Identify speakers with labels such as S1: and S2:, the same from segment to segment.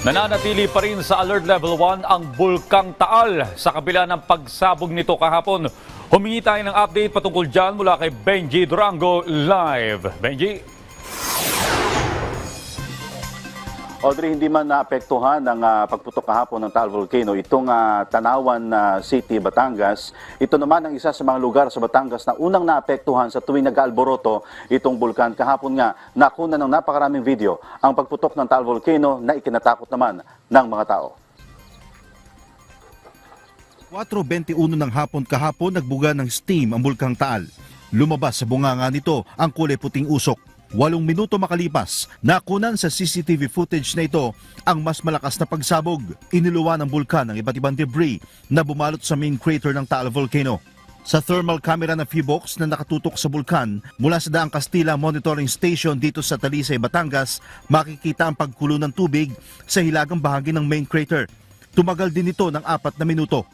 S1: Nananatili pa rin sa Alert Level 1 ang Bulkang Taal sa kabila ng pagsabog nito kahapon. Humingi tayo ng update patungkol dyan mula kay Benji Durango live. Benji?
S2: Audrey, hindi man naapektuhan ng pagputok kahapon ng Taal Volcano itong Tanawan City, Batangas. Ito naman ang isa sa mga lugar sa Batangas na unang naapektuhan sa tuwing nag-aalboroto itong bulkan. Kahapon nga, nakuna ng napakaraming video ang pagputok ng Taal Volcano na ikinatakot naman ng mga tao.
S3: 4:21 ng hapon kahapon nagbuga ng steam ang Bulkang Taal. Lumabas sa bunganga nito ang kulay puting usok. 8 minuto makalipas, nakunan sa CCTV footage na ito ang mas malakas na pagsabog. Iniluwa ng bulkan ang iba't ibang debris na bumalot sa main crater ng Taal Volcano. Sa thermal camera ng Feebox na nakatutok sa bulkan mula sa Daang Castilla Monitoring Station dito sa Talisay, Batangas, makikita ang pagkulo ng tubig sa hilagang bahagi ng main crater. Tumagal din ito ng 4 na minuto.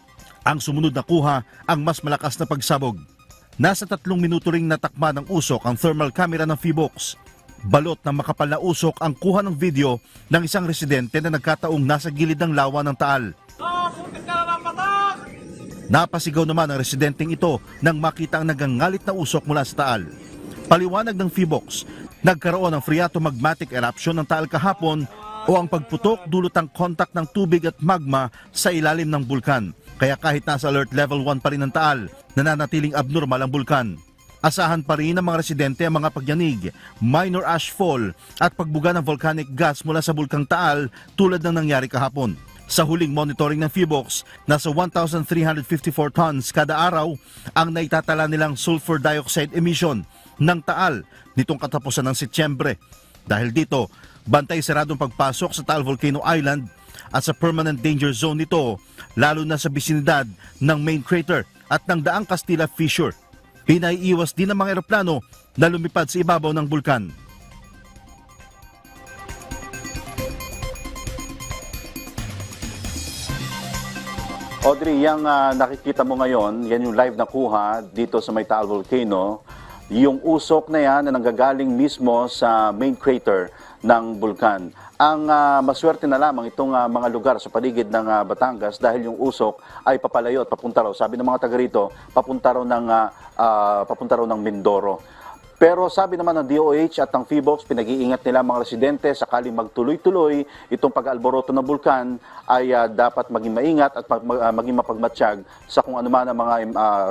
S3: Ang sumunod na kuha ang mas malakas na pagsabog. Nasa 3 minuto ring natakma ng usok ang thermal camera ng Feebox. Balot ng makapal na usok ang kuha ng video ng isang residente na nagkataong nasa gilid ng lawa ng Taal. Napasigaw naman ang residenteng ito nang makita ang nagangalit na usok mula sa Taal. Paliwanag ng Feebox, nagkaroon ng phreatomagmatic eruption ng Taal kahapon o ang pagputok dulot ang kontak ng tubig at magma sa ilalim ng bulkan. Kaya kahit nasa alert level 1 pa rin ang Taal, nananatiling abnormal ang bulkan. Asahan pa rin ng mga residente ang mga pagyanig, minor ashfall at pagbuga ng volcanic gas mula sa Bulkang Taal tulad ng nangyari kahapon. Sa huling monitoring ng Feebox, nasa 1,354 tons kada araw ang naitatala nilang sulfur dioxide emission ng Taal nitong katapusan ng Setyembre. Dahil dito, bantay saradong pagpasok sa Taal Volcano Island at sa permanent danger zone nito, lalo na sa bisinidad ng main crater at ng Daang Castilla Fissure. Pinaiiwas din ng mga eroplano na lumipad sa ibabaw ng bulkan.
S2: Audrey, yung nakikita mo ngayon, yan yung live na kuha dito sa may Taal Volcano. Yung usok na yan na nanggagaling mismo sa main crater ng bulkan. Ang maswerte na lamang itong mga lugar sa paligid ng Batangas dahil yung usok ay papalayo at papunta raw. Sabi ng mga taga rito, papunta raw ng Mindoro. Pero sabi naman ng DOH at ng Feebox, pinag-iingat nila mga residente sakaling magtuloy-tuloy itong pag-alboroto ng bulkan ay dapat maging maingat at maging mapagmatsyag sa kung ano man ang mga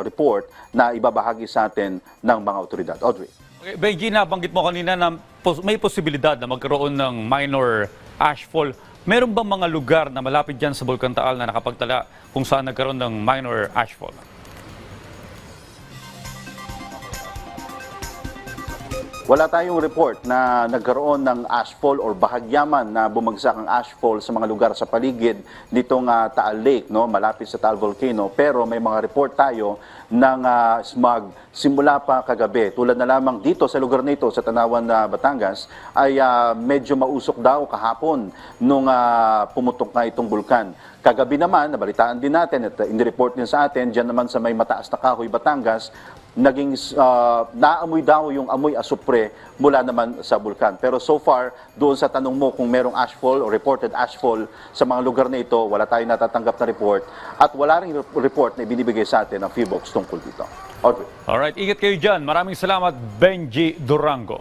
S2: report na ibabahagi sa atin ng mga otoridad. Audrey.
S1: Okay, Benji, nabanggit mo kanina na may posibilidad na magkaroon ng minor ashfall. Meron bang mga lugar na malapit dyan sa Bulkang Taal na nakapagtala kung saan nagkaroon ng minor ashfall?
S2: Wala tayong report na nagkaroon ng ashfall or bahagyaman na bumagsak ang ashfall sa mga lugar sa paligid nitong Taal Lake, no, malapit sa Taal Volcano. Pero may mga report tayo ng smog simula pa kagabi. Tulad na lamang dito sa lugar nito sa Tanawan, Batangas, ay medyo mausok daw kahapon nung pumutok nga itong bulkan. Kagabi naman, nabalitaan din natin at in-report din sa atin, dyan naman sa may mataas na kahoy, Batangas, naging naamoy daw yung amoy asupre mula naman sa bulkan. Pero so far, doon sa tanong mo kung merong ashfall o reported ashfall sa mga lugar na ito, wala tayong natatanggap na report at wala ring report na ibinibigay sa atin ng Feebox tungkol dito. Audrey.
S1: Alright, ingat kayo dyan. Maraming salamat, Benji Durango.